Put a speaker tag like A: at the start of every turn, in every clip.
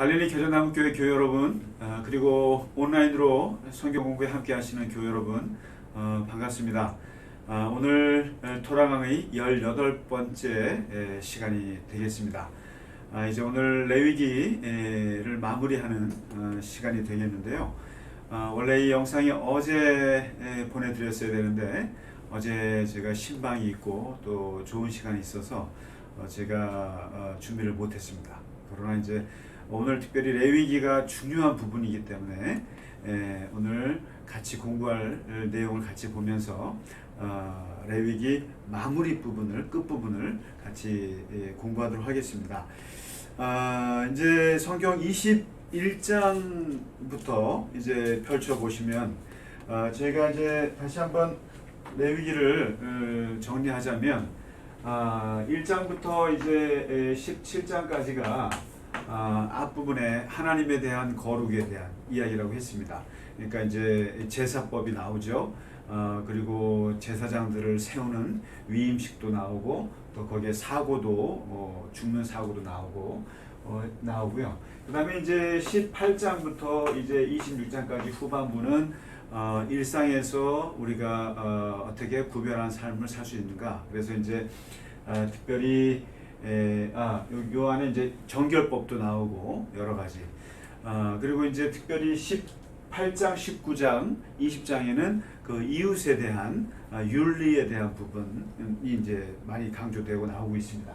A: 갈릴리 교전나무교회 교회 여러분, 그리고 온라인으로 성경 공부에 함께 하시는 교회 여러분, 반갑습니다. 오늘 토라 강의 18번째 시간이 되겠습니다. 이제 오늘 레위기를 마무리하는 시간이 되겠는데요. 원래 이 영상이 어제 보내드렸어야 되는데 어제 제가 신방이 있고 또 좋은 시간이 있어서 제가 준비를 못했습니다. 그러나 이제 오늘 특별히 레위기가 중요한 부분이기 때문에 오늘 같이 공부할 내용을 같이 보면서 레위기 마무리 부분을, 끝부분을 같이 공부하도록 하겠습니다. 이제 성경 21장부터 이제 펼쳐보시면 제가 이제 다시 한번 레위기를 정리하자면 1장부터 이제 17장까지가 앞부분에 하나님에 대한 거룩에 대한 이야기라고 했습니다. 그러니까 이제 제사법이 나오죠. 그리고 제사장들을 세우는 위임식도 나오고 또 거기에 사고도 죽는 사고도 나오고요. 그 다음에 이제 18장부터 이제 26장까지 후반부는 일상에서 우리가 어떻게 구별한 삶을 살 수 있는가. 그래서 이제 특별히 요 안에 이제 정결법도 나오고 여러 가지. 그리고 이제 특별히 18장, 19장, 20장에는 그 이웃에 대한 윤리에 대한 부분이 이제 많이 강조되고 나오고 있습니다.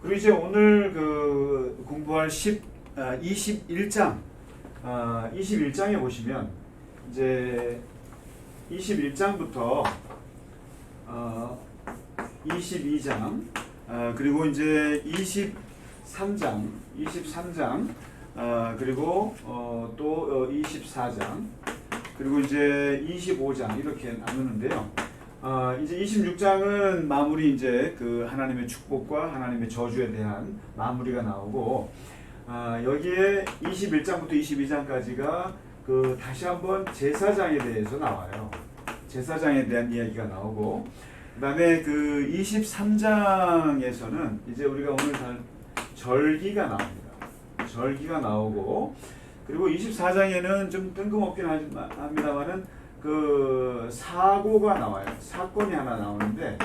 A: 그리고 이제 오늘 그 공부할 21장, 21장에 보시면 이제 21장부터 22장, 그리고 이제 23장, 그리고 또 24장, 그리고 이제 25장 이렇게 나누는데요. 이제 26장은 마무리 이제 그 하나님의 축복과 하나님의 저주에 대한 마무리가 나오고, 여기에 21장부터 22장까지가 그 다시 한번 제사장에 대해서 나와요. 제사장에 대한 이야기가 나오고, 그 다음에 그 23장에서는 이제 우리가 오늘 절기가 나옵니다. 절기가 나오고, 그리고 24장에는 좀 뜬금없긴 합니다만은 그 사고가 나와요. 사건이 하나 나오는데,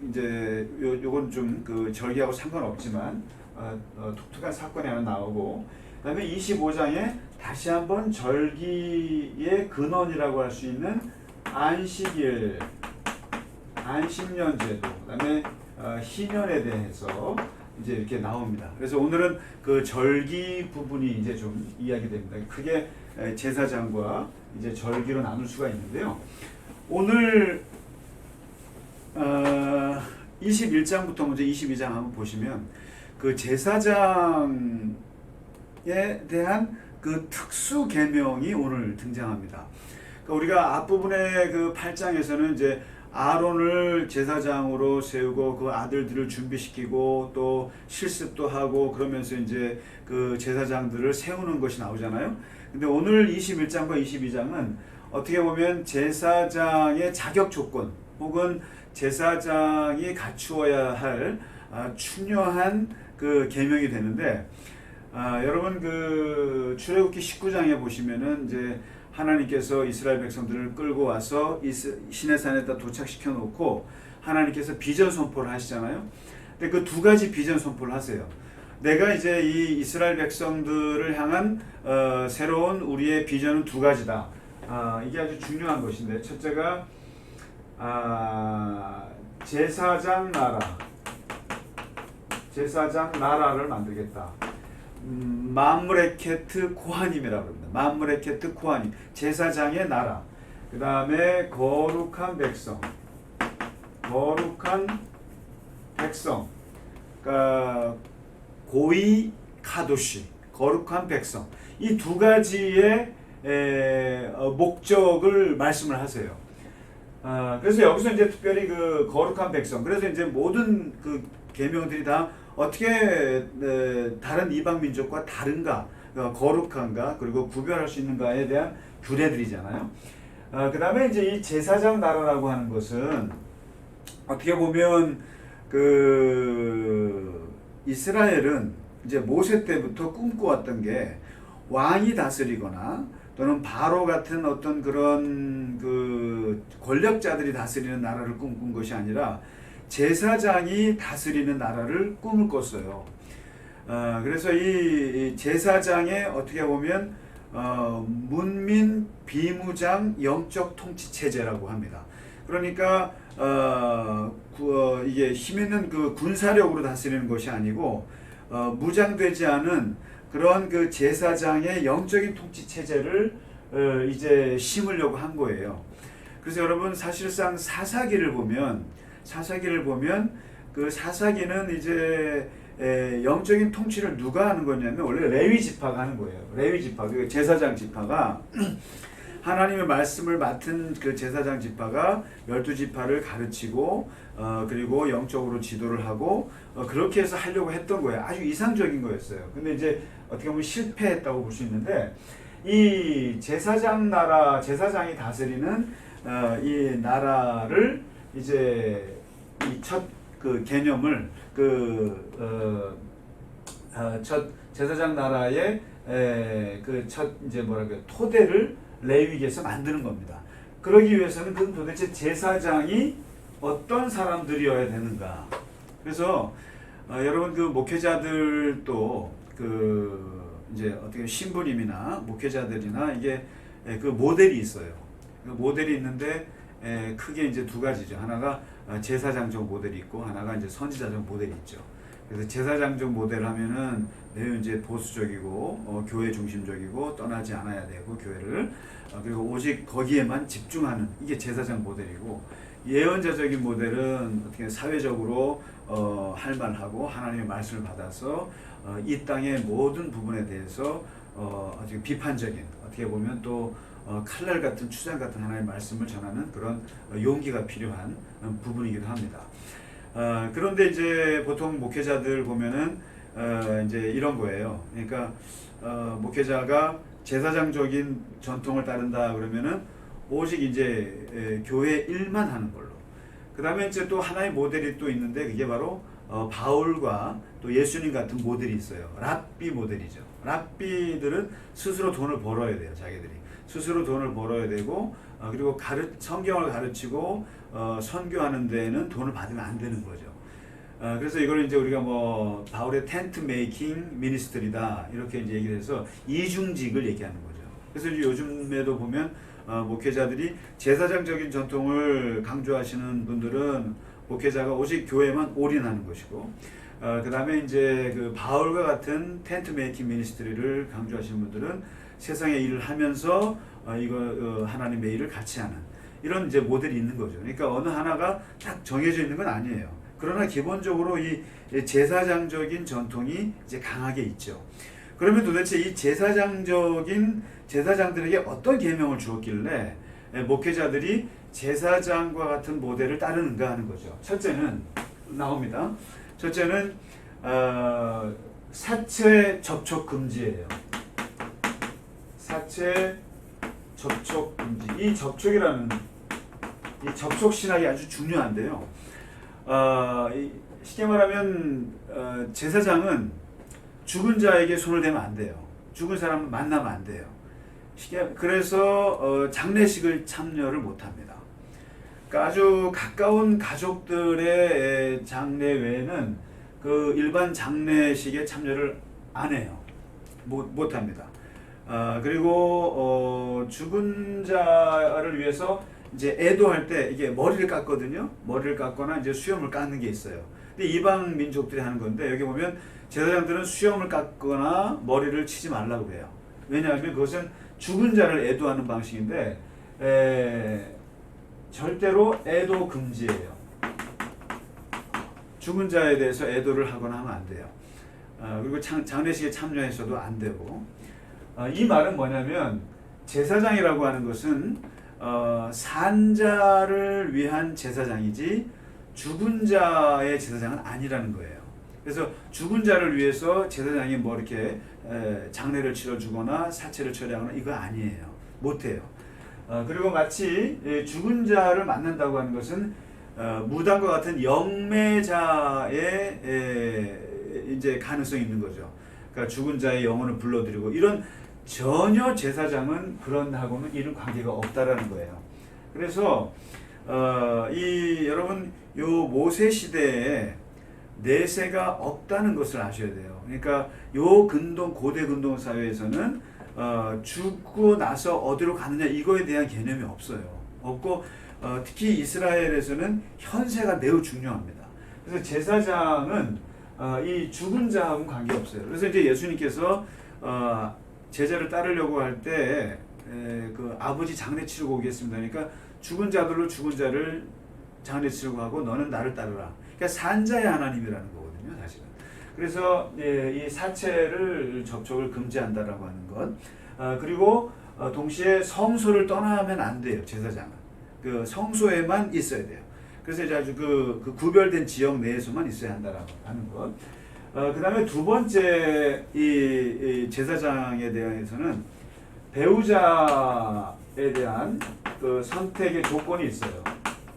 A: 이제 요건 좀 그 절기하고 상관없지만, 독특한 사건이 하나 나오고, 그 다음에 25장에 다시 한번 절기의 근원이라고 할 수 있는 안식일, 안식년제도, 그다음에 희년에 대해서 이제 이렇게 나옵니다. 그래서 오늘은 그 절기 부분이 이제 좀 이야기됩니다. 크게 제사장과 이제 절기로 나눌 수가 있는데요. 오늘 21장부터 먼저 22장 한번 보시면 그 제사장에 대한 그 특수 계명이 오늘 등장합니다. 그러니까 우리가 앞부분의 그 8장에서는 이제 아론을 제사장으로 세우고 그 아들들을 준비시키고 또 실습도 하고 그러면서 이제 그 제사장들을 세우는 것이 나오잖아요. 근데 오늘 21장과 22장은 어떻게 보면 제사장의 자격 조건 혹은 제사장이 갖추어야 할 중요한 그 계명이 되는데, 여러분 그 출애굽기 19장에 보시면은 이제 하나님께서 이스라엘 백성들을 끌고 와서 시내산에다 도착시켜 놓고 하나님께서 비전 선포를 하시잖아요. 근데 그 두 가지 비전 선포를 하세요. 내가 이제 이 이스라엘 백성들을 향한 새로운 우리의 비전은 두 가지다. 이게 아주 중요한 것인데, 첫째가 제사장 나라를 만들겠다. 맘므레케트 코하님이라고 합니다. 맘므레케트 코하님, 제사장의 나라. 그 다음에 거룩한 백성, 그러니까 고이 카도시, 거룩한 백성. 이 두 가지의 목적을 말씀을 하세요. 그래서 여기서 이제 특별히 그 거룩한 백성, 그래서 이제 모든 그 계명들이 다 어떻게 다른 이방 민족과 다른가, 거룩한가, 그리고 구별할 수 있는가에 대한 규례들이잖아요. 그 다음에 이제 이 제사장 나라라고 하는 것은 어떻게 보면 그 이스라엘은 이제 모세 때부터 꿈꿔왔던 게 왕이 다스리거나 또는 바로 같은 어떤 그런 그 권력자들이 다스리는 나라를 꿈꾼 것이 아니라 제사장이 다스리는 나라를 꿈을 꿨어요. 그래서 이 제사장의 어떻게 보면 문민 비무장 영적 통치 체제라고 합니다. 그러니까 이게 힘 있는 그 군사력으로 다스리는 것이 아니고 무장되지 않은 그런 그 제사장의 영적인 통치 체제를 이제 심으려고 한 거예요. 그래서 여러분 사실상 사사기를 보면 그 사사기는 이제 영적인 통치를 누가 하는 거냐면 원래 레위 지파가 하는 거예요. 레위 지파, 그 제사장 지파가 하나님의 말씀을 맡은 그 제사장 지파가 12지파를 가르치고 그리고 영적으로 지도를 하고 그렇게 해서 하려고 했던 거예요. 아주 이상적인 거였어요. 근데 이제 어떻게 보면 실패했다고 볼 수 있는데 이 제사장이 다스리는 이 나라를 이제 이 첫 그 개념을 첫 제사장 나라의 그 첫 이제 토대를 레위기에서 만드는 겁니다. 그러기 위해서는 그 도대체 제사장이 어떤 사람들이어야 되는가? 그래서 여러분 그 목회자들도 그 이제 어떻게 신부님이나 목회자들이나 이게 그 모델이 있어요. 그 모델이 있는데 크게 이제 두 가지죠. 하나가 제사장적 모델이 있고 하나가 이제 선지자적 모델이 있죠. 그래서 제사장적 모델 하면은 매우 이제 보수적이고 교회 중심적이고 떠나지 않아야 되고 교회를 그리고 오직 거기에만 집중하는 이게 제사장 모델이고 예언자적인 모델은 어떻게 사회적으로 할 말하고 하나님의 말씀을 받아서 이 땅의 모든 부분에 대해서 어떻게 비판적인 어떻게 보면 또 칼날 같은 추장 같은 하나님의 말씀을 전하는 그런 용기가 필요한 부분이기도 합니다. 그런데 이제 보통 목회자들 보면은 이제 이런 거예요. 그러니까 목회자가 제사장적인 전통을 따른다 그러면은 오직 이제 교회 일만 하는 걸로. 그 다음에 이제 또 하나의 모델이 또 있는데 그게 바로 바울과 또 예수님 같은 모델이 있어요. 랍비 모델이죠. 랍비들은 스스로 돈을 벌어야 돼요. 자기들이 스스로 돈을 벌어야 되고 그리고 성경을 가르치고 선교하는 데는 돈을 받으면 안 되는 거죠. 그래서 이걸 이제 우리가 뭐 바울의 텐트 메이킹 미니스트리다 이렇게 이제 얘기를 해서 이중직을 얘기하는 거죠. 그래서 이제 요즘에도 보면 목회자들이 제사장적인 전통을 강조하시는 분들은 목회자가 오직 교회만 올인하는 것이고 그 다음에 이제 그 바울과 같은 텐트 메이킹 미니스트리를 강조하시는 분들은 세상의 일을 하면서 하나님의 일을 같이 하는 이런 이제 모델이 있는 거죠. 그러니까 어느 하나가 딱 정해져 있는 건 아니에요. 그러나 기본적으로 이 제사장적인 전통이 이제 강하게 있죠. 그러면 도대체 이 제사장들에게 어떤 계명을 주었길래 목회자들이 제사장과 같은 모델을 따르는가 하는 거죠. 첫째는 나옵니다. 첫째는 사체 접촉 금지예요. 사체 접촉 금지. 이 접촉 신학이 아주 중요한데요. 쉽게 말하면 제사장은 죽은 자에게 손을 대면 안 돼요. 죽은 사람을 만나면 안 돼요. 그래서 장례식을 참여를 못합니다. 그러니까 아주 가까운 가족들의 장례 외에는 그 일반 장례식에 참여를 안 해요. 못합니다. 그리고 죽은 자를 위해서 이제 애도할 때 이게 머리를 깎거든요. 머리를 깎거나 이제 수염을 깎는 게 있어요. 근데 이방 민족들이 하는 건데 여기 보면 제사장들은 수염을 깎거나 머리를 치지 말라고 그래요. 왜냐하면 그것은 죽은 자를 애도하는 방식인데 절대로 애도 금지예요. 죽은 자에 대해서 애도를 하거나 하면 안 돼요. 그리고 장례식에 참여해서도 안 되고 이 말은 뭐냐면 제사장이라고 하는 것은 산자를 위한 제사장이지 죽은 자의 제사장은 아니라는 거예요. 그래서 죽은 자를 위해서 제사장이 뭐 이렇게 장례를 치러주거나 사체를 처리하거나 이거 아니에요. 못해요. 그리고 마치 죽은 자를 만난다고 하는 것은 무당과 같은 영매자의 이제 가능성이 있는 거죠. 그러니까 죽은 자의 영혼을 불러들이고 이런 전혀 제사장은 그런 하고는 이런 관계가 없다라는 거예요. 그래서 이 여러분 요 모세 시대에 내세가 없다는 것을 아셔야 돼요. 그러니까 요 고대 근동 사회에서는 죽고 나서 어디로 가느냐 이거에 대한 개념이 없어요. 없고 특히 이스라엘에서는 현세가 매우 중요합니다. 그래서 제사장은 이 죽은 자하고는 관계없어요. 그래서 이제 예수님께서 제자를 따르려고 할 때 그 아버지 장례 치르고 오겠습니다. 그러니까 죽은 자들로 죽은 자를 장례 치르고 하고 너는 나를 따르라. 그러니까 산자의 하나님이라는 거거든요, 사실은. 그래서 이 사체를 접촉을 금지한다라고 하는 것. 그리고 동시에 성소를 떠나면 안 돼요, 제사장은. 그 성소에만 있어야 돼요. 그래서 이제 아주 그 구별된 지역 내에서만 있어야 한다라고 하는 것. 그 다음에 두 번째 이 제사장에 대해서는 배우자에 대한 그 선택의 조건이 있어요.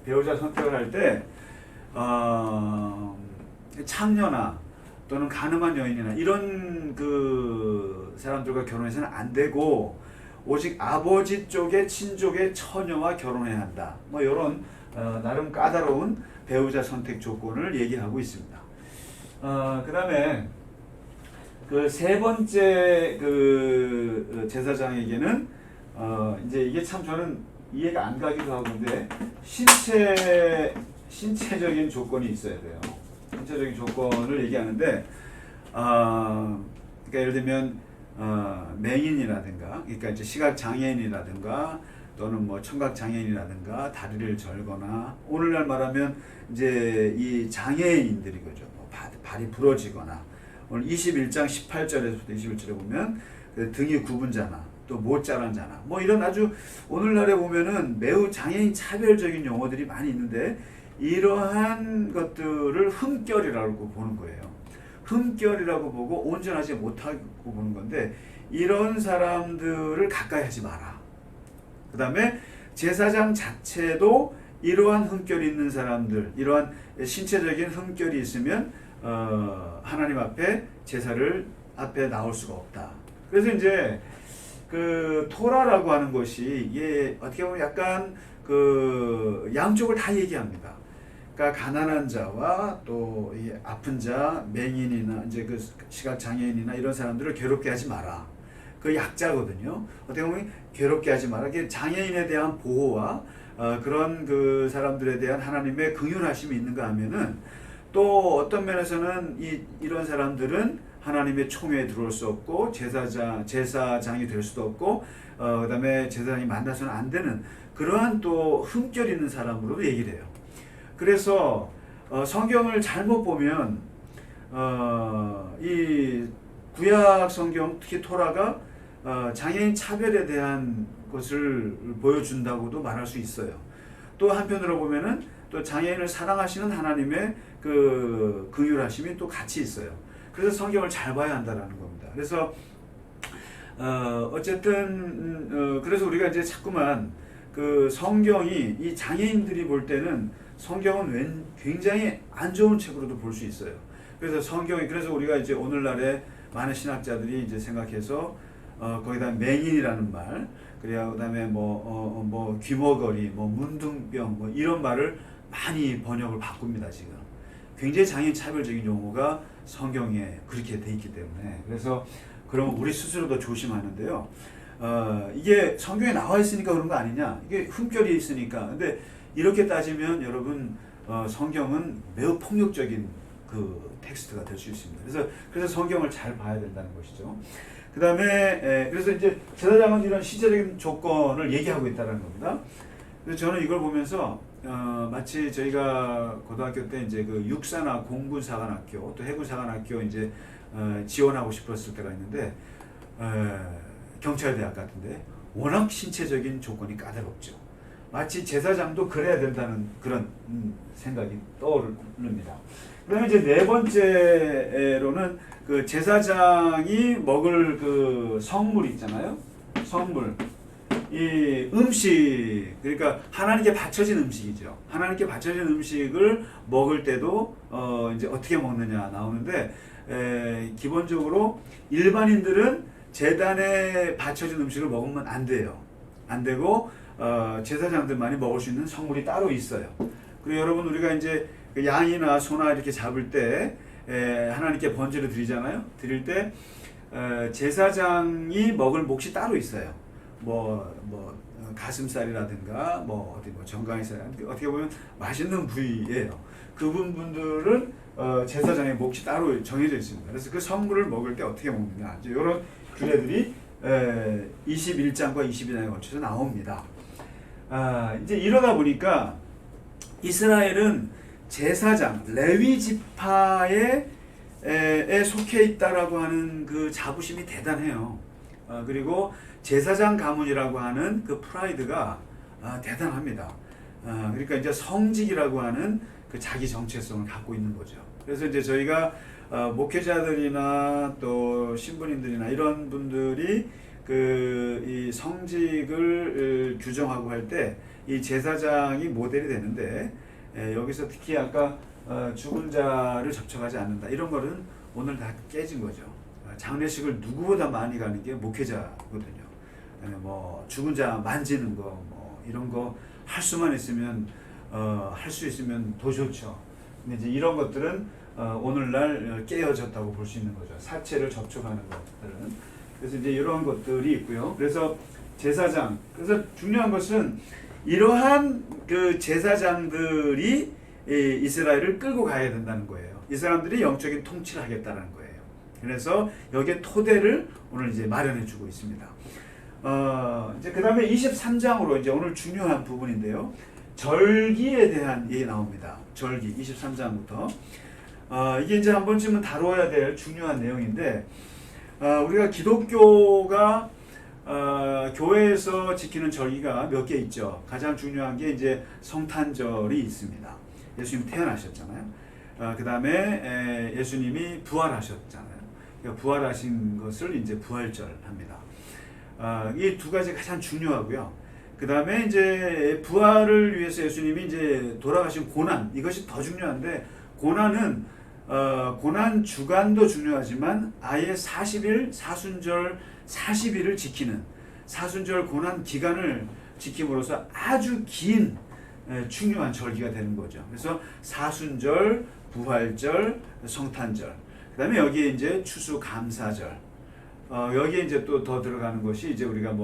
A: 배우자 선택을 할 때 창녀나 또는 가늠한 여인이나 이런 그 사람들과 결혼해서는 안 되고 오직 아버지 쪽의 친족의 처녀와 결혼해야 한다. 뭐 이런 나름 까다로운 배우자 선택 조건을 얘기하고 있습니다. 그 다음에 그 세 번째 그 제사장에게는 이제 이게 참 저는 이해가 안 가기도 하는데 신체적인 조건이 있어야 돼요. 신체적인 조건을 얘기하는데 그러니까 예를 들면 맹인이라든가 그러니까 이제 시각 장애인이라든가 또는 뭐 청각 장애인이라든가 다리를 절거나 오늘날 말하면 이제 이 장애인들이거죠. 뭐 발이 부러지거나 오늘 21장 18절에서부터 21절에 보면 그 등이 굽은 자나 또 못 자란 자나 뭐 이런 아주 오늘날에 보면은 매우 장애인 차별적인 용어들이 많이 있는데 이러한 것들을 흠결이라고 보는 거예요. 흠결이라고 보고 온전하지 못하고 보는 건데 이런 사람들을 가까이 하지 마라. 그 다음에 제사장 자체도 이러한 흠결이 있는 사람들, 이러한 신체적인 흠결이 있으면 하나님 앞에 제사를 앞에 나올 수가 없다. 그래서 이제 그 토라라고 하는 것이 이게 어떻게 보면 약간 그 양쪽을 다 얘기합니다. 그러니까 가난한 자와 또 이 아픈 자, 맹인이나 이제 그 시각 장애인이나 이런 사람들을 괴롭게 하지 마라. 그 약자거든요. 어떻게 보면 괴롭게 하지 마라. 이게 장애인에 대한 보호와 그런 그 사람들에 대한 하나님의 긍휼하심이 있는가 하면은 또 어떤 면에서는 이런 사람들은 하나님의 총회에 들어올 수 없고 제사장이 될 수도 없고 그다음에 제사장이 만나서는 안 되는 그러한 또 흠결 있는 사람으로도 얘기를 해요. 그래서 성경을 잘못 보면 이 구약 성경 특히 토라가 장애인 차별에 대한 것을 보여준다고도 말할 수 있어요. 또 한편으로 보면은 또 장애인을 사랑하시는 하나님의 그 긍휼하심이 또 같이 있어요. 그래서 성경을 잘 봐야 한다라는 겁니다. 그래서 어쨌든 그래서 우리가 이제 자꾸만 그 성경이 이 장애인들이 볼 때는 성경은 굉장히 안 좋은 책으로도 볼 수 있어요. 그래서 그래서 우리가 이제 오늘날에 많은 신학자들이 이제 생각해서 거기다 맹인이라는 말, 그다음에 뭐 귀머거리, 뭐 문둥병, 뭐 이런 말을 많이 번역을 바꿉니다 지금. 굉장히 장애인 차별적인 용어가 성경에 그렇게 돼 있기 때문에 그래서 그럼 우리 스스로도 조심하는데요. 이게 성경에 나와 있으니까 그런 거 아니냐? 이게 흠결이 있으니까. 근데 이렇게 따지면 여러분 성경은 매우 폭력적인 그 텍스트가 될 수 있습니다. 그래서 성경을 잘 봐야 된다는 것이죠. 그 다음에 그래서 이제 제사장은 이런 신체적인 조건을 얘기하고 있다는 겁니다. 그래서 저는 이걸 보면서 마치 저희가 고등학교 때 이제 그 육사나 공군사관학교 또 해군사관학교 이제 지원하고 싶었을 때가 있는데 경찰대학 같은데 워낙 신체적인 조건이 까다롭죠. 마치 제사장도 그래야 된다는 그런 생각이 떠오릅니다. 그다음에 이제 네 번째로는 그 제사장이 먹을 그 성물 있잖아요. 성물. 이 음식, 그러니까 하나님께 바쳐진 음식이죠. 하나님께 바쳐진 음식을 먹을 때도 이제 어떻게 먹느냐 나오는데 기본적으로 일반인들은 제단에 바쳐진 음식을 먹으면 안 돼요. 안 되고 제사장들만이 먹을 수 있는 성물이 따로 있어요. 그리고 여러분 우리가 이제 양이나 소나 이렇게 잡을 때 하나님께 번제를 드리잖아요. 드릴 때 제사장이 먹을 몫이 따로 있어요. 가슴살이라든가 어디 정강이살 어떻게 보면 맛있는 부위예요. 그분들은 제사장의 몫이 따로 정해져 있습니다. 그래서 그 성물을 먹을 때 어떻게 먹느냐 이런 규례들이 21장과 22장에 걸쳐서 나옵니다. 이제 이러다 보니까 이스라엘은 제사장 레위 지파에 속해 있다라고 하는 그 자부심이 대단해요. 그리고 제사장 가문이라고 하는 그 프라이드가 대단합니다. 그러니까 이제 성직이라고 하는 그 자기 정체성을 갖고 있는 거죠. 그래서 이제 저희가 목회자들이나 또 신부님들이나 이런 분들이 이 성직을 규정하고 할 때 이 제사장이 모델이 되는데 여기서 특히 아까 죽은 자를 접촉하지 않는다 이런 거는 오늘 다 깨진 거죠. 장례식을 누구보다 많이 가는 게 목회자거든요. 죽은 자 만지는 거 이런 거 할 수만 있으면 할 수 있으면 더 좋죠. 근데 이제 이런 것들은 오늘날 깨어졌다고 볼 수 있는 거죠. 사체를 접촉하는 것들은. 그래서 이제 이런 것들이 있고요. 그래서 제사장. 그래서 중요한 것은 이러한 그 제사장들이 이스라엘을 끌고 가야 된다는 거예요. 이 사람들이 영적인 통치를 하겠다는 거예요. 그래서 여기에 토대를 오늘 이제 마련해 주고 있습니다. 이제 그 다음에 23장으로 이제 오늘 중요한 부분인데요. 절기에 대한 얘기 나옵니다. 절기 23장부터. 이게 이제 한 번쯤은 다뤄야 될 중요한 내용인데, 우리가 기독교가 교회에서 지키는 절기가 몇 개 있죠. 가장 중요한 게 이제 성탄절이 있습니다. 예수님이 태어나셨잖아요. 그 다음에 예수님이 부활하셨잖아요. 그러니까 부활하신 것을 이제 부활절 합니다. 이 두 가지 가장 중요하고요. 그 다음에 이제 부활을 위해서 예수님이 이제 돌아가신 고난, 이것이 더 중요한데, 고난은 고난 주간도 중요하지만 아예 40일 사순절 40일을 지키는 사순절 고난 기간을 지킴으로써 아주 긴 중요한 절기가 되는 거죠. 그래서 사순절, 부활절, 성탄절, 그 다음에 여기에 이제 추수감사절, 여기에 이제 또 더 들어가는 것이 이제 우리가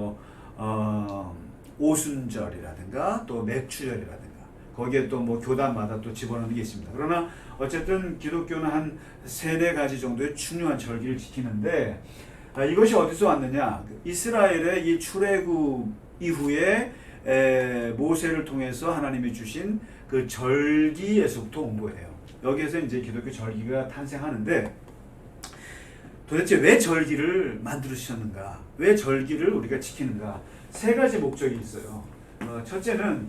A: 오순절이라든가 또 맥추절이라든가 거기에 또 교단마다 또 집어넣는 게 있습니다. 그러나 어쨌든 기독교는 한 3-4가지 정도의 중요한 절기를 지키는데, 이것이 어디서 왔느냐? 이스라엘의 이 출애굽 이후에 모세를 통해서 하나님이 주신 그 절기에서부터 온 거예요. 여기에서 이제 기독교 절기가 탄생하는데, 도대체 왜 절기를 만들으셨는가? 왜 절기를 우리가 지키는가? 3가지 목적이 있어요. 첫째는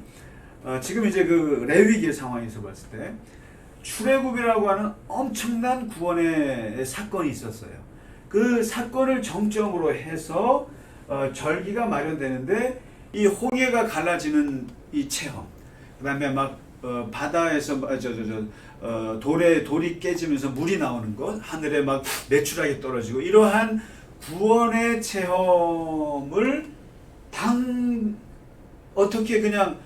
A: 지금 이제 그 레위기의 상황에서 봤을 때 출애굽이라고 하는 엄청난 구원의 사건이 있었어요. 그 사건을 정점으로 해서 절기가 마련되는데, 이 홍해가 갈라지는 이 체험, 그 다음에 바다에서 돌이 깨지면서 물이 나오는 것, 하늘에 메추라기 떨어지고, 이러한 구원의 체험을 어떻게 그냥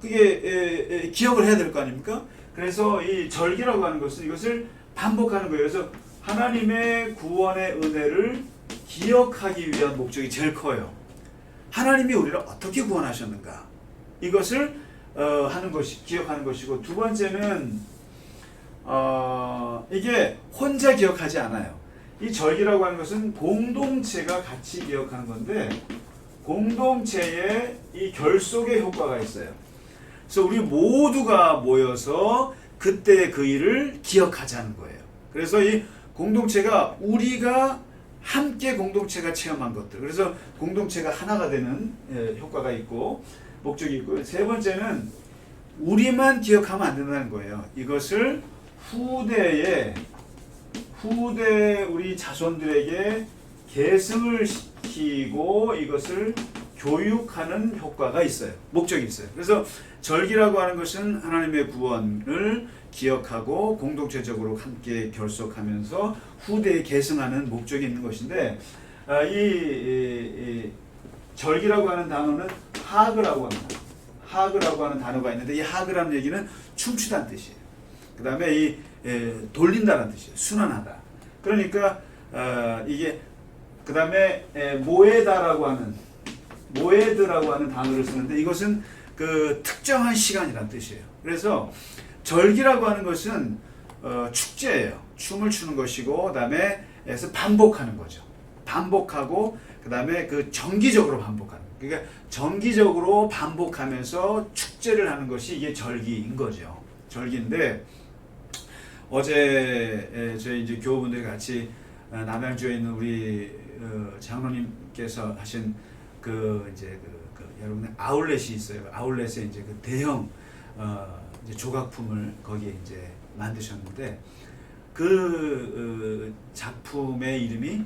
A: 그게 기억을 해야 될 거 아닙니까? 그래서 이 절기라고 하는 것은 이것을 반복하는 거예요. 그래서 하나님의 구원의 은혜를 기억하기 위한 목적이 제일 커요. 하나님이 우리를 어떻게 구원하셨는가, 이것을 하는 것이 기억하는 것이고, 두 번째는 이게 혼자 기억하지 않아요. 이 절기라고 하는 것은 공동체가 같이 기억하는 건데, 공동체에 이 결속의 효과가 있어요. 그래서 우리 모두가 모여서 그때 그 일을 기억하자는 거예요. 그래서 이 공동체가 우리가 함께 공동체가 체험한 것들, 그래서 공동체가 하나가 되는 효과가 있고 목적이 있고, 세 번째는 우리만 기억하면 안 된다는 거예요. 이것을 후대 우리 자손들에게 계승을 시키고 이것을 교육하는 효과가 있어요. 목적이 있어요. 그래서 절기라고 하는 것은 하나님의 구원을 기억하고 공동체적으로 함께 결속하면서 후대에 계승하는 목적이 있는 것인데, 이 절기라고 하는 단어는 하그라고 합니다. 하그라고 하는 단어가 있는데, 이 하그라는 얘기는 춤추다는 뜻이에요. 그 다음에 돌린다는 뜻이에요. 순환하다. 그러니까 이게 그 다음에 모에드라고 하는 단어를 쓰는데, 이것은 그 특정한 시간이라는 뜻이에요. 그래서 절기라고 하는 것은 축제예요. 춤을 추는 것이고, 그 다음에 반복하는 거죠. 반복하고, 그 다음에 그 정기적으로 반복하는. 그러니까 정기적으로 반복하면서 축제를 하는 것이 이게 절기인 거죠. 절기인데, 어제 저희 이제 교우분들이 같이 남양주에 있는 우리 장로님께서 하신 여러분 아울렛이 있어요. 아울렛에 이제 그 대형 이제 조각품을 거기에 이제 만드셨는데, 그 작품의 이름이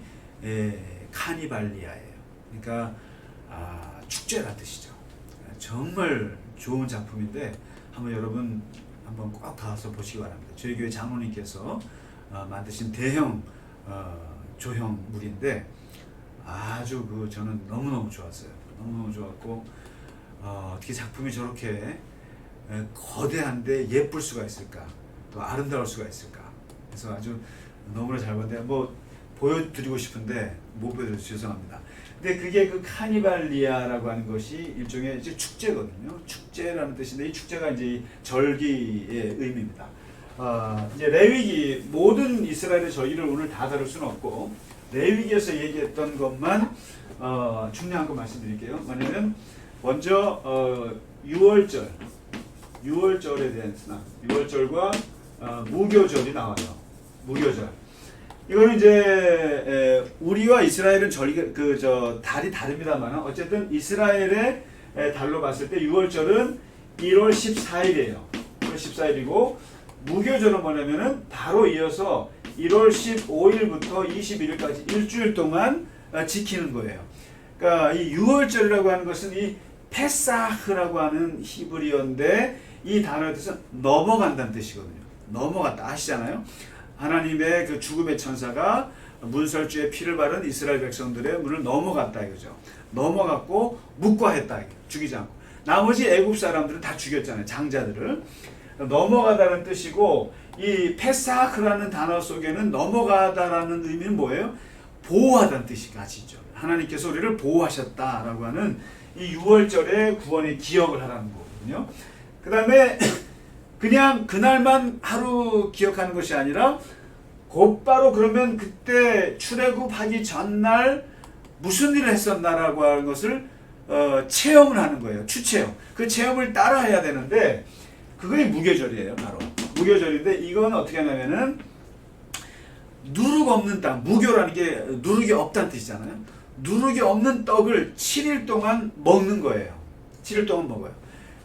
A: 카니발리아예요. 그러니까 축제라는 뜻이죠. 정말 좋은 작품인데 여러분 한번 꼭 가서 보시기 바랍니다. 저희 교회 장로님께서 만드신 대형 조형물인데 아주 저는 너무너무 좋았어요. 너무너무 좋았고, 어떻게 작품이 저렇게 거대한데 예쁠 수가 있을까, 또 아름다울 수가 있을까. 그래서 아주 너무나 잘 봤는데 보여드리고 싶은데 못 보여드려서 죄송합니다. 근데 그게 그 카니발리아라고 하는 것이 일종의 이제 축제거든요. 축제라는 뜻인데, 이 축제가 이제 절기의 의미입니다. 이제 레위기, 모든 이스라엘의 절기를 오늘 다 다룰 수는 없고, 레위기에서 얘기했던 것만 중요한 거 말씀드릴게요. 뭐냐면 먼저 6월절에 대한 스나, 6월절과 무교절이 나와요. 무교절. 이거는 이제 우리와 이스라엘은 달이 다릅니다만, 어쨌든 이스라엘의 달로 봤을 때 6월절은 1월 14일이에요. 1월 14일이고, 무교절은 뭐냐면은 바로 이어서 1월 15일부터 21일까지 일주일 동안 지키는 거예요. 그러니까 이 6월절이라고 하는 것은 이 페사흐라고 하는 히브리어인데, 이 단어의 뜻은 넘어간다는 뜻이거든요. 넘어갔다 아시잖아요. 하나님의 그 죽음의 천사가 문설주에 피를 바른 이스라엘 백성들의 문을 넘어갔다 이거죠. 넘어갔고 묵과했다, 죽이지 않고. 나머지 애굽 사람들은 다 죽였잖아요. 장자들을. 넘어가다는 뜻이고, 이 페사크라는 단어 속에는 넘어가다라는 의미는 뭐예요? 보호하다는 뜻이 같이 있죠. 하나님께서 우리를 보호하셨다라고 하는 이 6월절의 구원의 기억을 하라는 거거든요. 그 다음에 그냥 그날만 하루 기억하는 것이 아니라 곧바로 그러면 그때 출애굽하기 전날 무슨 일을 했었나라고 하는 것을 체험을 하는 거예요. 추체험. 그 체험을 따라 해야 되는데, 그게 무교절이에요. 바로 무교절인데, 이건 어떻게 하냐면은 누룩 없는 땅, 무교라는 게 누룩이 없다는 뜻이잖아요. 누룩이 없는 떡을 7일 동안 먹는 거예요. 7일 동안 먹어요.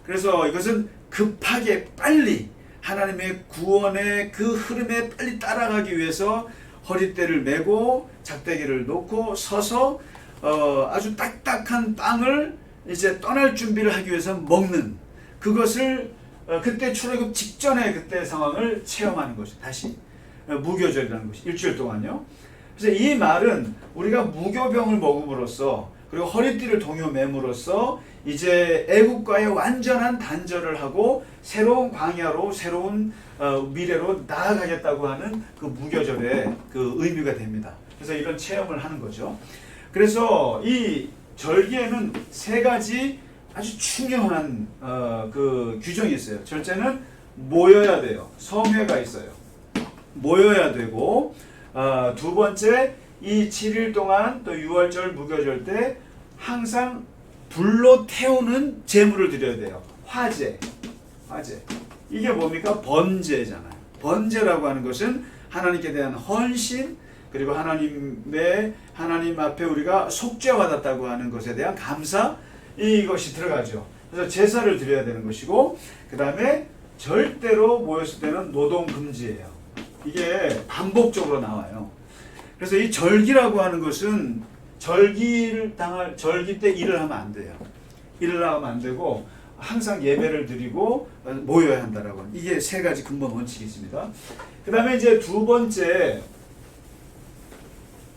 A: 그래서 이것은 급하게 빨리 하나님의 구원의 그 흐름에 빨리 따라가기 위해서 허리띠를 메고 작대기를 놓고 서서 아주 딱딱한 빵을 이제 떠날 준비를 하기 위해서 먹는, 그것을 그때 출애굽 직전에 그때 상황을 체험하는 것이 다시 무교절이라는 것이 일주일 동안요. 그래서 이 말은 우리가 무교병을 먹음으로써, 그리고 허리띠를 동요 맴으로써 이제 애국과의 완전한 단절을 하고 새로운 광야로, 새로운 미래로 나아가겠다고 하는 그 무교절의 그 의미가 됩니다. 그래서 이런 체험을 하는 거죠. 그래서 이 절기에는 세 가지 아주 중요한 그 규정이 있어요. 첫째는 모여야 돼요. 성회가 있어요. 모여야 되고, 두 번째, 이 7일 동안 또 6월절 무교절 때 항상 불로 태우는 제물을 드려야 돼요. 화제. 이게 뭡니까? 번제잖아요. 번제라고 하는 것은 하나님께 대한 헌신, 그리고 하나님 앞에 우리가 속죄받았다고 하는 것에 대한 감사, 이것이 들어가죠. 그래서 제사를 드려야 되는 것이고, 그 다음에 절대로 모였을 때는 노동 금지예요. 이게 반복적으로 나와요. 그래서 이 절기라고 하는 것은 절기 때 일을 하면 안 돼요. 일을 하면 안 되고 항상 예배를 드리고 모여야 한다라고. 이게 세 가지 근본 원칙이 있습니다. 그 다음에 이제 두 번째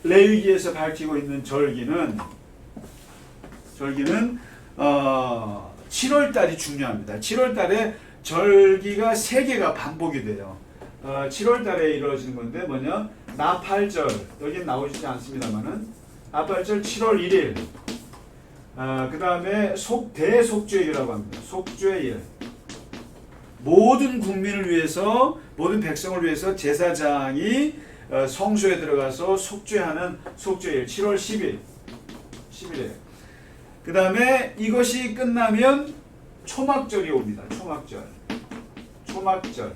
A: 레위기에서 밝히고 있는 절기는 7월 달이 중요합니다. 7월 달에 절기가 세 개가 반복이 돼요. 7월 달에 이루어지는 건데 뭐냐? 나팔절. 여기는 나오시지 않습니다만은 나팔절 7월 1일. 그 다음에 대속죄일이라고 합니다. 속죄일. 모든 국민을 위해서, 모든 백성을 위해서 제사장이 성소에 들어가서 속죄하는 속죄일 7월 10일. 10일에. 그 다음에 이것이 끝나면 초막절이 옵니다. 초막절.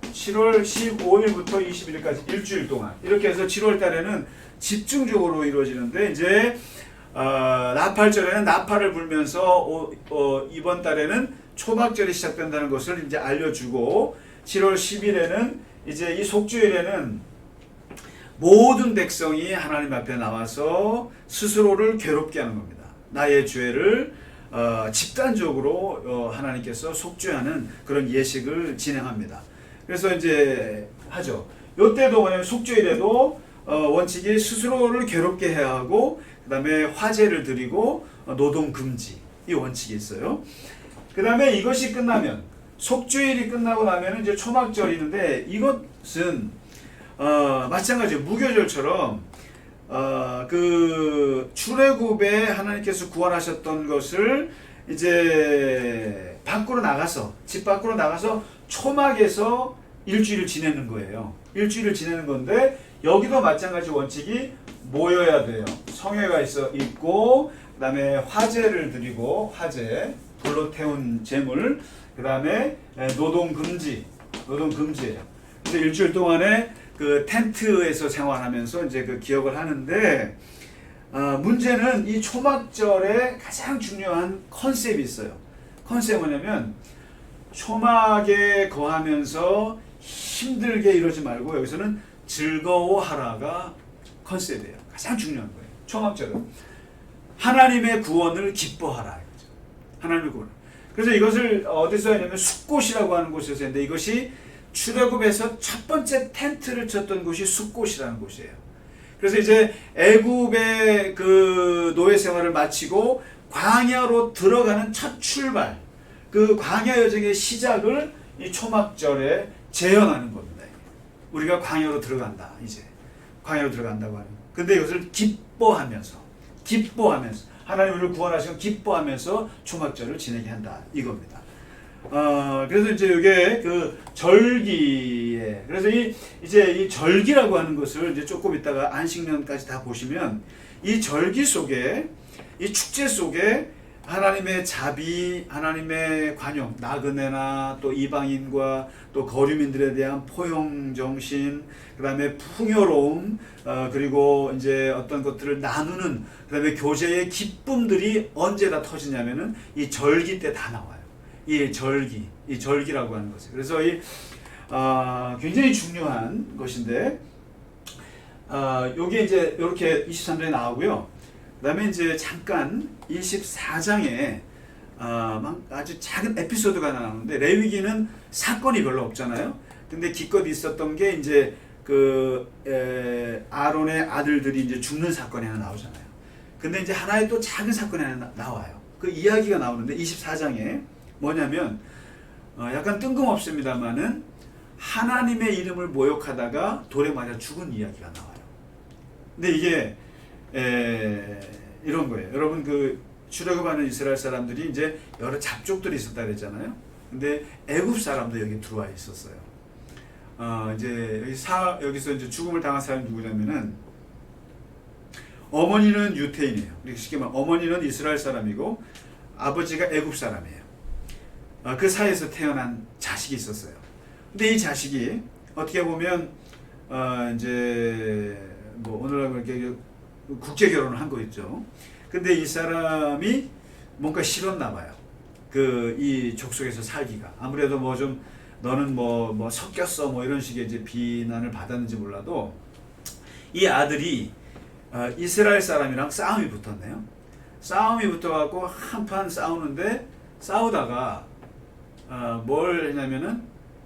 A: 7월 15일부터 21일까지 일주일 동안. 이렇게 해서 7월 달에는 집중적으로 이루어지는데, 이제 나팔절에는 나팔을 불면서 이번 달에는 초막절이 시작된다는 것을 이제 알려주고, 7월 10일에는 이제 이 속죄일에는 모든 백성이 하나님 앞에 나와서 스스로를 괴롭게 하는 겁니다. 나의 죄를 집단적으로 하나님께서 속죄하는 그런 예식을 진행합니다. 그래서 이제 하죠. 이때도 뭐냐면 속죄일에도 원칙이 스스로를 괴롭게 해야 하고, 그 다음에 화제를 드리고 노동 금지, 이 원칙이 있어요. 그 다음에 이것이 끝나면, 속죄일이 끝나고 나면 이제 초막절이 있는데, 이것은 마찬가지로 무교절처럼 그 출애굽에 하나님께서 구원하셨던 것을 이제 밖으로 나가서, 집 밖으로 나가서 초막에서 일주일을 지내는 거예요. 일주일을 지내는 건데, 여기도 마찬가지 원칙이 모여야 돼요. 성회가 있고, 그 다음에 화제를 드리고, 불로 태운 재물, 그 다음에 노동금지예요. 그래서 일주일 동안에 그 텐트에서 생활하면서 이제 그 기억을 하는데, 문제는 이 초막절에 가장 중요한 컨셉이 있어요. 컨셉이 뭐냐면, 초막에 거하면서 힘들게 이러지 말고 여기서는 즐거워하라가 컨셉이에요. 가장 중요한 거예요. 초막절은 하나님의 구원을 기뻐하라. 하나님의 구원. 그래서 이것을 어디서 했냐면 숫곳이라고 하는 곳에서 했는데, 이것이 출애굽에서 첫 번째 텐트를 쳤던 곳이 숫곳이라는 곳이에요. 그래서 이제 애굽의 그 노예 생활을 마치고 광야로 들어가는 첫 출발, 그 광야 여정의 시작을 이 초막절에 재현하는 겁니다. 우리가 광야로 들어간다. 이제 광야로 들어간다고 하는. 근데 이것을 기뻐하면서 하나님 우리를 구원하시고 기뻐하면서 초막절을 지내게 한다, 이겁니다. 그래서 이제 이게 그 절기에, 그래서 이제 이 절기라고 하는 것을 이제 조금 있다가 안식년까지 다 보시면, 이 절기 속에, 이 축제 속에 하나님의 자비, 하나님의 관용, 나그네나 또 이방인과 또 거류민들에 대한 포용 정신, 그 다음에 풍요로움, 그리고 이제 어떤 것들을 나누는, 그 다음에 교제의 기쁨들이 언제 다 터지냐면은 이 절기 때 다 나와요. 이 절기라고 하는 것이. 그래서 굉장히 중요한 것인데, 요게 이제 이렇게 23절에 나오고요. 그 다음에 이제 잠깐 24장에 아주 작은 에피소드가 하나 나오는데, 레위기는 사건이 별로 없잖아요. 근데 기껏 있었던 게 이제 아론의 아들들이 이제 죽는 사건이 하나 나오잖아요. 근데 이제 하나의 또 작은 사건이 하나 나와요. 그 이야기가 나오는데 24장에 뭐냐면, 약간 뜬금없습니다만은 하나님의 이름을 모욕하다가 돌에 맞아 죽은 이야기가 나와요. 근데 이게 이런 거예요. 여러분, 그 출애굽하는 이스라엘 사람들이 이제 여러 잡족들이 있었다 그랬잖아요. 근데 애굽 사람도 여기 들어와 있었어요. 이제 여기서 이제 죽음을 당한 사람이 누구냐면은, 어머니는 유태인이에요. 이렇게 쉽게 말하면 어머니는 이스라엘 사람이고 아버지가 애굽 사람이에요. 그 사이에서 태어난 자식이 있었어요. 근데 이 자식이 어떻게 보면 이제 뭐 오늘날 그렇게 국제 결혼을 한 거 있죠. 근데 이 사람이 뭔가 싫었나 봐요. 이 족속에서 살기가. 아무래도 뭐 좀 너는 뭐 섞였어 뭐 이런 식의 이제 비난을 받았는지 몰라도, 이 아들이 이스라엘 사람이랑 싸움이 붙었네요. 싸움이 붙어갖고 한판 싸우는데 싸우다가 뭘 했냐면은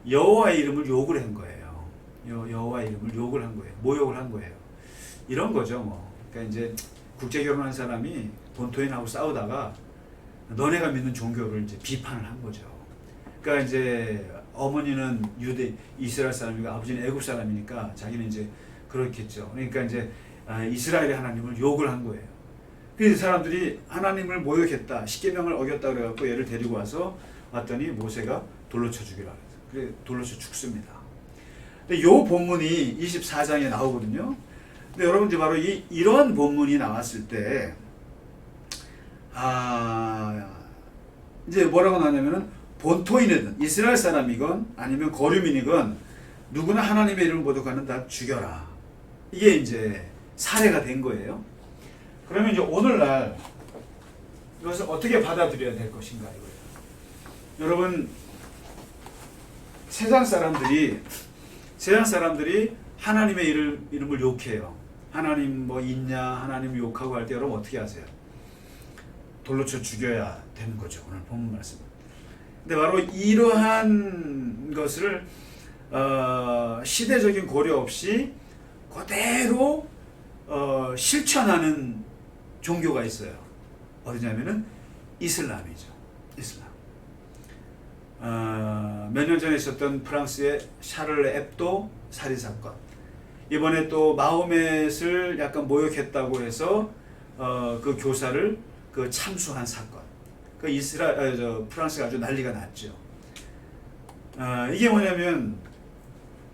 A: 여호와의 이름을 욕을 한 거예요. 여호와의 이름을 욕을 한 거예요. 모욕을 한 거예요. 이런 거죠, 뭐. 그러니까 이제 국제 결혼한 사람이 본토인하고 싸우다가 너네가 믿는 종교를 이제 비판을 한 거죠. 그러니까 이제 어머니는 이스라엘 사람이고 아버지는 애굽 사람이니까 자기는 이제 그렇겠죠. 그러니까 이제 이스라엘의 하나님을 욕을 한 거예요. 그래서 사람들이 하나님을 모욕했다, 십계명을 어겼다 그래갖고 얘를 데리고 왔더니 모세가 돌로 쳐 죽이라 그래서 그래 돌로 쳐 죽습니다. 근데 이 본문이 24장에 나오거든요. 근데 여러분들 바로 이런 본문이 나왔을 때 이제 뭐라고 나냐면은 본토인이든 이스라엘 사람이건 아니면 거류민이건 누구나 하나님의 이름을 모독하는 다 죽여라. 이게 이제 사례가 된 거예요. 그러면 이제 오늘날 이것을 어떻게 받아들여야 될 것인가 이거예요. 여러분 세상 사람들이 하나님의 이름을 욕해요. 하나님 뭐 있냐, 하나님 욕하고 할 때 여러분 어떻게 하세요? 돌로 쳐 죽여야 되는 거죠. 오늘 본문 말씀. 근데 바로 이러한 것을 시대적인 고려 없이 그대로 실천하는 종교가 있어요. 어디냐면은 이슬람이죠. 이슬람. 몇 년 전에 있었던 프랑스의 샤를 앱도 살인 사건. 이번에 또 마호멧을 약간 모욕했다고 해서 그 교사를 참수한 사건. 프랑스가 아주 난리가 났죠. 이게 뭐냐면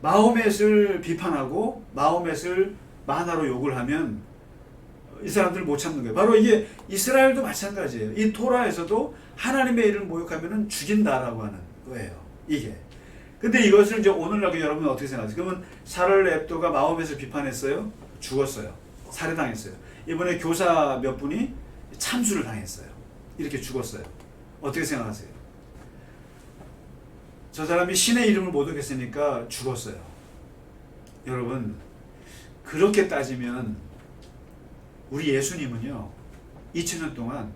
A: 마호멧을 비판하고 마호멧을 만화로 욕을 하면 이 사람들 못 참는 거예요. 바로 이게 이스라엘도 마찬가지예요. 이 토라에서도 하나님의 이름을 모욕하면 죽인다라고 하는 거예요. 이게. 근데 이것을 이제 오늘날 여러분은 어떻게 생각하세요? 그러면 샤를 앱도가 마호멧을 비판했어요? 죽었어요. 살해당했어요. 이번에 교사 몇 분이 참수를 당했어요. 이렇게 죽었어요. 어떻게 생각하세요? 저 사람이 신의 이름을 모독했으니까 죽었어요. 여러분 그렇게 따지면 우리 예수님은요 2000년 동안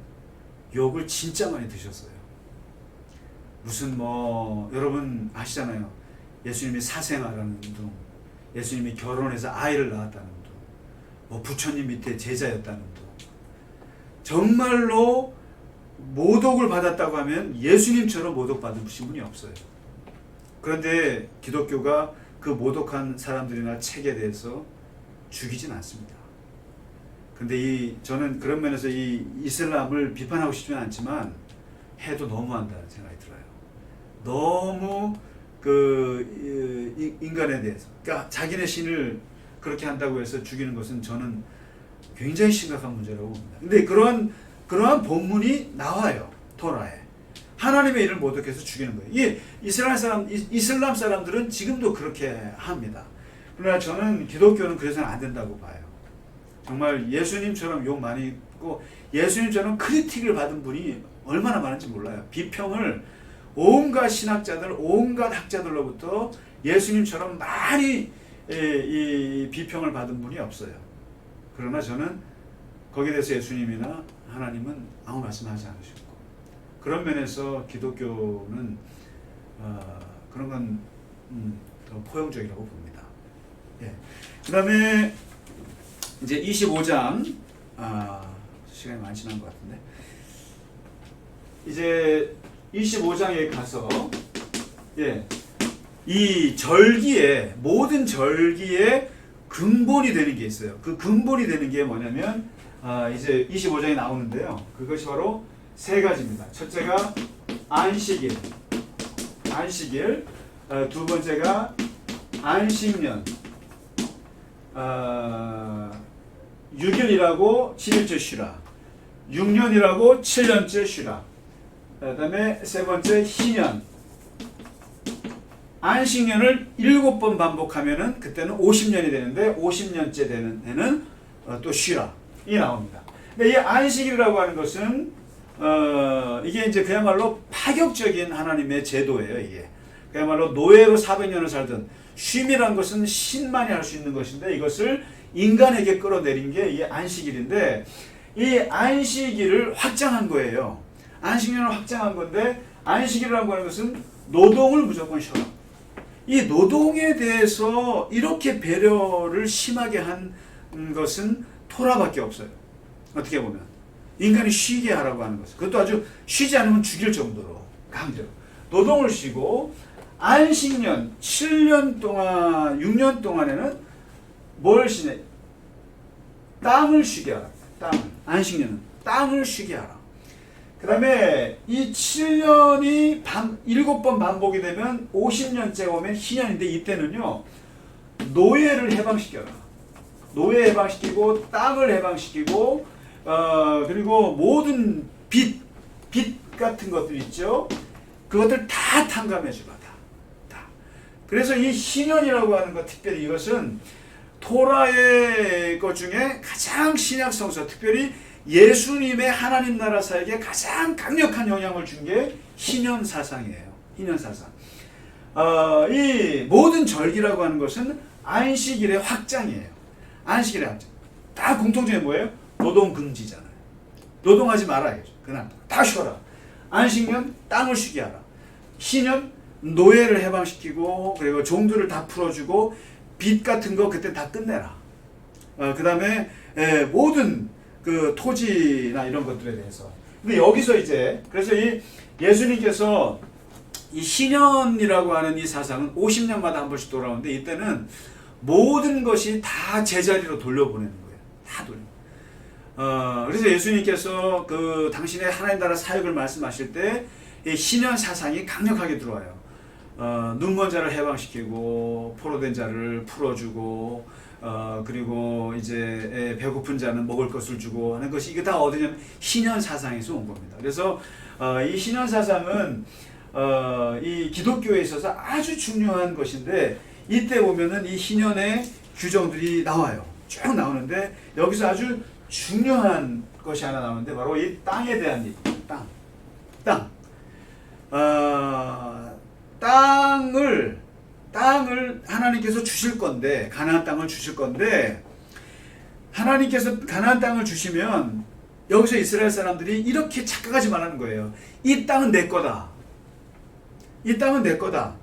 A: 욕을 진짜 많이 드셨어요. 무슨 뭐 여러분 아시잖아요. 예수님이 사생아라는 둥, 예수님이 결혼해서 아이를 낳았다는 둥, 뭐 부처님 밑에 제자였다는 둥. 정말로 모독을 받았다고 하면 예수님처럼 모독받으신 분이 없어요. 그런데 기독교가 그 모독한 사람들이나 책에 대해서 죽이진 않습니다. 근데 저는 그런 면에서 이 이슬람을 비판하고 싶지는 않지만 해도 너무한다는 생각이 들어요. 너무 인간에 대해서, 그러니까 자기네 신을 그렇게 한다고 해서 죽이는 것은 저는 굉장히 심각한 문제라고 봅니다. 근데 그러한 본문이 나와요. 토라에. 하나님의 이름을 모독해서 죽이는 거예요. 이게 이슬람 사람들은 지금도 그렇게 합니다. 그러나 저는 기독교는 그래서는 안 된다고 봐요. 정말 예수님처럼 욕 많이 있고 예수님처럼 크리틱을 받은 분이 얼마나 많은지 몰라요. 비평을 온갖 신학자들, 온갖 학자들로부터 예수님처럼 많이 이 비평을 받은 분이 없어요. 그러나 저는 거기에 대해서 예수님이나 하나님은 아무 말씀하지 않으셨고 그런 면에서 기독교는 그런 건 더 포용적이라고 봅니다. 예. 그 다음에 이제 25장 시간이 많이 지난 것 같은데 이제 25장에 가서 이 절기에 모든 절기에 근본이 되는 게 있어요. 그 근본이 되는 게 뭐냐면 이제 25장에 나오는데요. 그것이 바로 세 가지입니다. 첫째가 안식일, 두 번째가 안식년, 6일이라고 7일째 쉬라, 6년이라고 7년째 쉬라. 그 다음에 세 번째 희년. 안식년을 7번 반복하면은 그때는 50년이 되는데 50년째 되는 해는 또 쉬라. 이 나옵니다. 근데 이 안식일이라고 하는 것은 이게 이제 그야말로 파격적인 하나님의 제도예요. 이게 그야말로 노예로 400년을 살던 쉼이라는 것은 신만이 할 수 있는 것인데 이것을 인간에게 끌어내린 게 이 안식일인데, 이 안식일을 확장한 거예요. 안식일을 확장한 건데, 안식일이라고 하는 것은 노동을 무조건 쉬어라. 이 노동에 대해서 이렇게 배려를 심하게 한 것은 토라밖에 없어요. 어떻게 보면 인간이 쉬게 하라고 하는 것은, 그것도 아주 쉬지 않으면 죽일 정도로 강제로 노동을 쉬고, 안식년 7년 동안 6년 동안에는 뭘 쉬냐? 땅을 쉬게 하라. 땅을. 안식년은 땅을 쉬게 하라. 그 다음에 이 7년이 7번 반복이 되면 50년째가 오면 희년인데, 이때는요 노예를 해방시켜라. 노예 해방시키고, 땅을 해방시키고, 그리고 모든 빚 같은 것들 있죠. 그것들 다 탕감해주라. 다. 그래서 이 희년이라고 하는 것, 특별히 이것은 토라의 것 중에 가장 신약 성서, 특별히 예수님의 하나님 나라 사역에 가장 강력한 영향을 준 게 희년 사상이에요. 희년 사상. 이 모든 절기라고 하는 것은 안식일의 확장이에요. 안식일의 확장. 다 공통점이 뭐예요? 노동 금지잖아요. 노동하지 말아야죠. 그날 다 쉬어라. 안식년 땅을 쉬게 하라. 희년 노예를 해방시키고, 그리고 종들을 다 풀어주고, 빚 같은 거 그때 다 끝내라. 그 다음에 모든 그 토지나 이런 것들에 대해서. 근데 여기서 이제, 그래서 이 예수님께서 이 신년이라고 하는 이 사상은 50년마다 한 번씩 돌아오는데, 이때는 모든 것이 다 제자리로 돌려보내는 거예요. 다 돌려. 그래서 예수님께서 그 당신의 하나님 나라 사역을 말씀하실 때 이 신년 사상이 강력하게 들어와요. 눈먼 자를 해방시키고, 포로된 자를 풀어주고, 그리고 이제 배고픈 자는 먹을 것을 주고 하는 것이, 이게 다 어디냐면 신년 사상에서 온 겁니다. 그래서 이 신년 사상은 이 기독교에 있어서 아주 중요한 것인데, 이때 보면은 이 신년의 규정들이 나와요. 쭉 나오는데, 여기서 아주 중요한 것이 하나 나오는데, 바로 이 땅에 대한 일. 땅. 땅을 하나님께서 주실 건데, 가나안 땅을 주실 건데, 하나님께서 가나안 땅을 주시면 여기서 이스라엘 사람들이 이렇게 착각하지 말라는 거예요. 이 땅은 내 거다. 이 땅은 내 거다.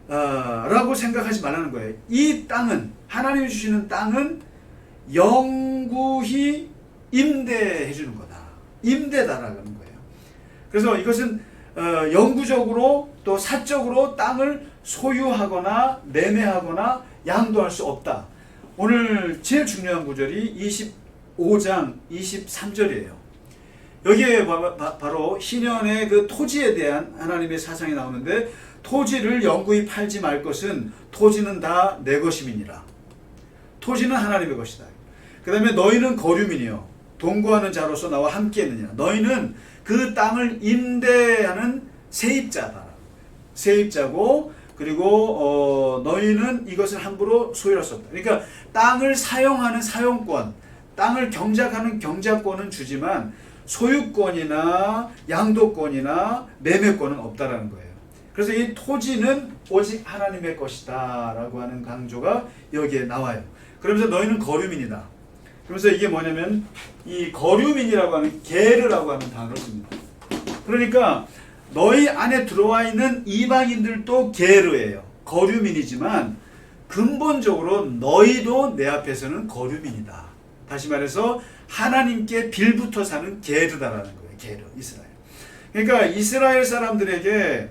A: 라고 생각하지 말라는 거예요. 이 땅은, 하나님이 주시는 땅은 영구히 임대해 주는 거다. 임대다라는 거예요. 그래서 이것은 영구적으로 또 사적으로 땅을 소유하거나 매매하거나 양도할 수 없다. 오늘 제일 중요한 구절이 25장 23절이에요. 여기에 바로 신년의 그 토지에 대한 하나님의 사상이 나오는데, 토지를 영구히 팔지 말 것은 토지는 다 내 것임이니라. 토지는 하나님의 것이다. 그 다음에 너희는 거류민이요 동거하는 자로서 나와 함께 했느냐. 너희는 그 땅을 임대하는 세입자다. 세입자고, 그리고 너희는 이것을 함부로 소유할 수 없다. 그러니까 땅을 사용하는 사용권, 땅을 경작하는 경작권은 주지만 소유권이나 양도권이나 매매권은 없다라는 거예요. 그래서 이 토지는 오직 하나님의 것이다 라고 하는 강조가 여기에 나와요. 그러면서 너희는 거류민이다. 그러면서 이게 뭐냐면, 이 거류민이라고 하는 게르라고 하는 단어를 씁니다. 그러니까 너희 안에 들어와 있는 이방인들도 게르예요. 거류민이지만 근본적으로 너희도 내 앞에서는 거류민이다. 다시 말해서 하나님께 빌붙어 사는 게르다라는 거예요. 게르, 이스라엘. 그러니까 이스라엘 사람들에게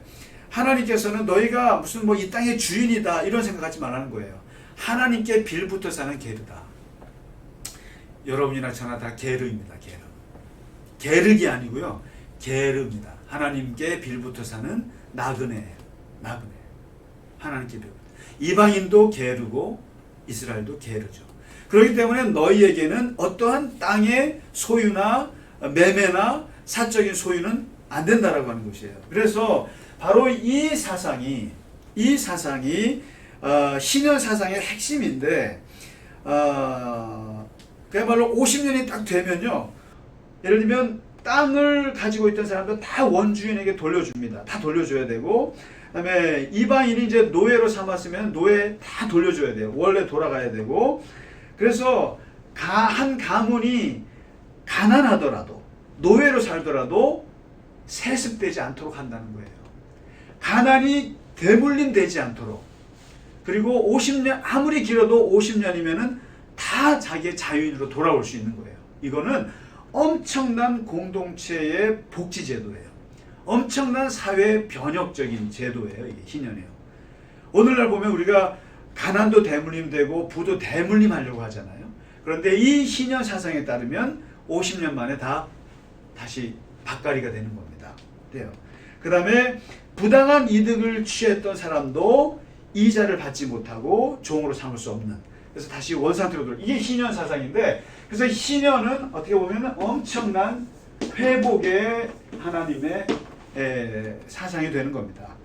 A: 하나님께서는 너희가 무슨 뭐 이 땅의 주인이다 이런 생각하지 말라는 거예요. 하나님께 빌붙어 사는 게르다. 여러분이나 저나 다 게르입니다. 게르. 게르기 아니고요. 게르입니다. 하나님께 빌붙어 사는 나그네예요. 나그네. 하나님께 빌붙어. 이방인도 게르고 이스라엘도 게르죠. 그렇기 때문에 너희에게는 어떠한 땅의 소유나 매매나 사적인 소유는 안 된다라고 하는 것이에요. 그래서 바로 이 사상이 신현 사상의 핵심인데, 그야말로 50년이 딱 되면요, 예를 들면 땅을 가지고 있던 사람들 다 원주인에게 돌려줍니다. 다 돌려줘야 되고, 그다음에 이방인이 이제 노예로 삼았으면 노예 다 돌려줘야 돼요. 원래 돌아가야 되고, 그래서 한 가문이 가난하더라도 노예로 살더라도 세습되지 않도록 한다는 거예요. 가난이 대물림 되지 않도록. 그리고 50년, 아무리 길어도 50년이면은 다 자기의 자유인으로 돌아올 수 있는 거예요. 이거는 엄청난 공동체의 복지 제도예요. 엄청난 사회 변혁적인 제도예요. 이게 희년이에요. 오늘날 보면 우리가 가난도 대물림되고 부도 대물림하려고 하잖아요. 그런데 이 희년 사상에 따르면 50년 만에 다시 밭갈이가 되는 겁니다. 돼요. 그 다음에 부당한 이득을 취했던 사람도 이자를 받지 못하고 종으로 삼을 수 없는. 그래서 다시 원상태로 돌아. 이게 희년 사상인데, 그래서 희년은 어떻게 보면 엄청난 회복의 하나님의 사상이 되는 겁니다.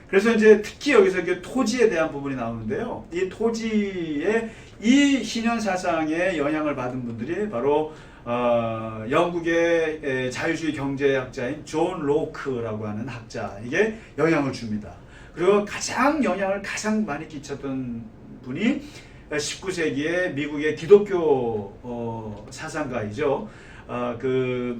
A: 그래서 이제 특히 여기서 토지에 대한 부분이 나오는데요. 이 토지에 이 희년 사상에 영향을 받은 분들이 바로 영국의 자유주의 경제학자인 존 로크라고 하는 학자에게 영향을 줍니다. 그리고 영향을 가장 많이 끼쳤던 분이 19세기의 미국의 기독교 사상가이죠. 그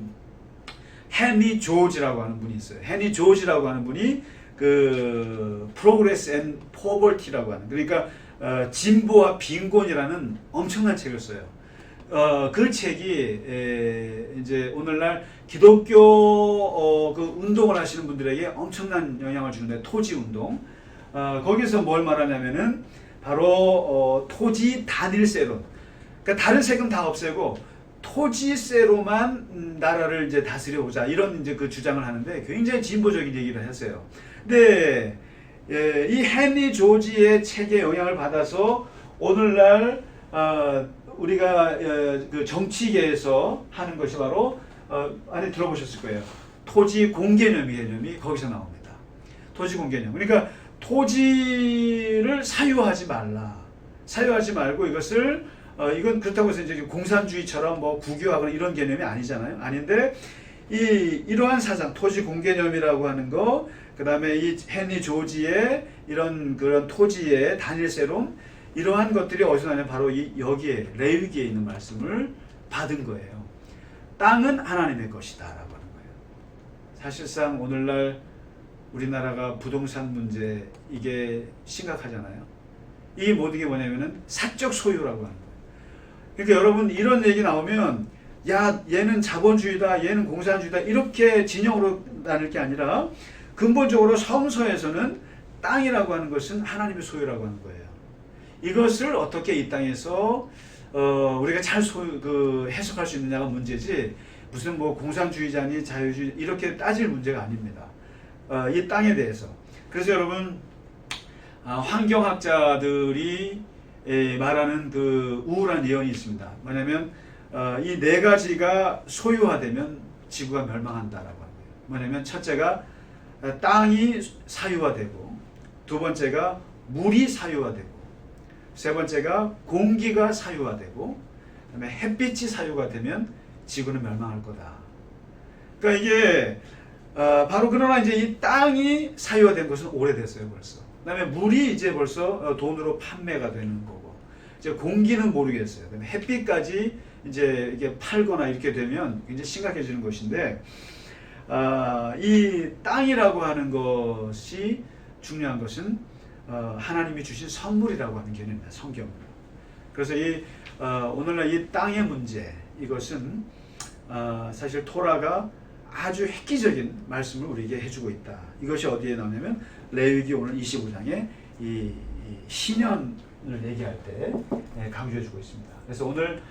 A: 헨리 조지라고 하는 분이 있어요. 헨리 조지라고 하는 분이 그 Progress and Poverty라고 하는, 그러니까 진보와 빈곤이라는 엄청난 책을 써요. 그 책이 이제 오늘날 기독교 그 운동을 하시는 분들에게 엄청난 영향을 주는데, 토지 운동. 거기서 뭘 말하냐면은 바로 토지 단일세론. 그러니까 다른 세금 다 없애고 토지세로만 나라를 이제 다스려보자, 이런 이제 그 주장을 하는데 굉장히 진보적인 얘기를 했어요. 근데 이 헨리 조지의 책에 영향을 받아서 오늘날 우리가 그 정치계에서 하는 것이 바로 안에 들어보셨을 거예요. 토지 공개념이 거기서 나옵니다. 토지 공개념. 그러니까 토지를 사유하지 말라. 사유하지 말고 이것을 이건 그렇다고 해서 이제 공산주의처럼 뭐 국유화하거나 이런 개념이 아니잖아요. 아닌데 이러한 사상, 토지 공개념이라고 하는 거, 그 다음에 이 헨리 조지의 이런 그런 토지의 단일세론, 이러한 것들이 어디서 나냐면 바로 여기에 레위기에 있는 말씀을 받은 거예요. 땅은 하나님의 것이다 라고 하는 거예요. 사실상 오늘날 우리나라가 부동산 문제, 이게 심각하잖아요. 이 모든 게 뭐냐면은 사적 소유라고 하는 거예요. 그러니까 여러분, 이런 얘기 나오면 야, 얘는 자본주의다, 얘는 공산주의다, 이렇게 진영으로 나눌 게 아니라 근본적으로 성서에서는 땅이라고 하는 것은 하나님의 소유라고 하는 거예요. 이것을 어떻게 이 땅에서 우리가 잘 해석할 수 있느냐가 문제지, 무슨 뭐 공산주의자니 자유주의 이렇게 따질 문제가 아닙니다. 이 땅에 대해서. 그래서 여러분, 환경학자들이 말하는 그 우울한 예언이 있습니다. 뭐냐면 이 네 가지가 소유화되면 지구가 멸망한다라고 하는 거예요. 뭐냐면 첫째가 땅이 사유화되고, 두 번째가 물이 사유화되고, 세 번째가 공기가 사유화되고, 그다음에 햇빛이 사유가 되면 지구는 멸망할 거다. 그러니까 이게 바로, 그러나 이제 이 땅이 사유화된 것은 오래됐어요, 벌써. 그다음에 물이 이제 벌써 돈으로 판매가 되는 거고, 이제 공기는 모르겠어요. 그다음에 햇빛까지 이제 이게 팔거나 이렇게 되면 굉장히 심각해지는 것인데, 이 땅이라고 하는 것이 중요한 것은 하나님이 주신 선물이라고 하는 개념입니다. 성경으로. 그래서 오늘날 이 땅의 문제, 이것은 사실 토라가 아주 획기적인 말씀을 우리에게 해주고 있다. 이것이 어디에 나오냐면 레위기 오늘 25장에 이 신년을 얘기할 때 강조해주고 있습니다. 그래서 오늘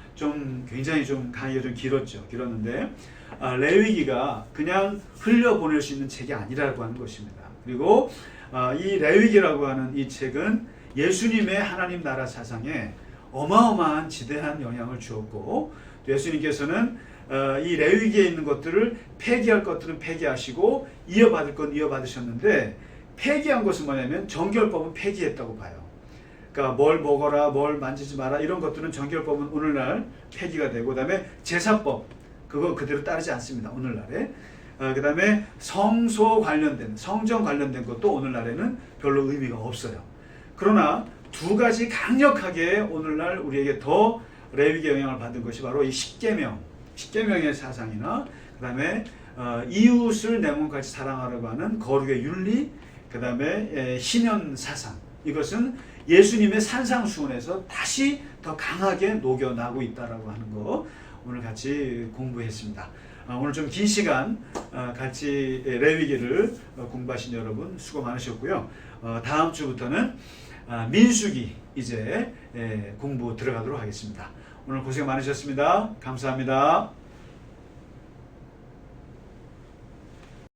A: 굉장히 강의가 좀 길었는데 레위기가 그냥 흘려보낼 수 있는 책이 아니라고 하는 것입니다. 그리고 이 레위기라고 하는 이 책은 예수님의 하나님 나라 사상에 어마어마한 지대한 영향을 주었고, 예수님께서는 이 레위기에 있는 것들을 폐기할 것들은 폐기하시고 이어받을 건 이어받으셨는데, 폐기한 것은 뭐냐면 정결법은 폐기했다고 봐요. 그러니까 뭘 먹어라, 뭘 만지지 마라, 이런 것들은 정결법은 오늘날 폐기가 되고, 그 다음에 제사법, 그거 그대로 따르지 않습니다, 오늘날에. 그 다음에 성소 관련된, 성전 관련된 것도 오늘날에는 별로 의미가 없어요. 그러나 두 가지 강력하게 오늘날 우리에게 더 레위기의 영향을 받은 것이 바로 이 십계명의 사상이나 그다음에 이웃을 내 몸같이 사랑하라고 하는 거룩의 윤리, 그다음에 신현 사상, 이것은 예수님의 산상수훈에서 다시 더 강하게 녹여나고 있다라고 하는 거 오늘 같이 공부했습니다. 오늘 좀 긴 시간 같이 레위기를 공부하신 여러분 수고 많으셨고요. 다음 주부터는 민수기 이제 공부 들어가도록 하겠습니다. 오늘 고생 많으셨습니다. 감사합니다.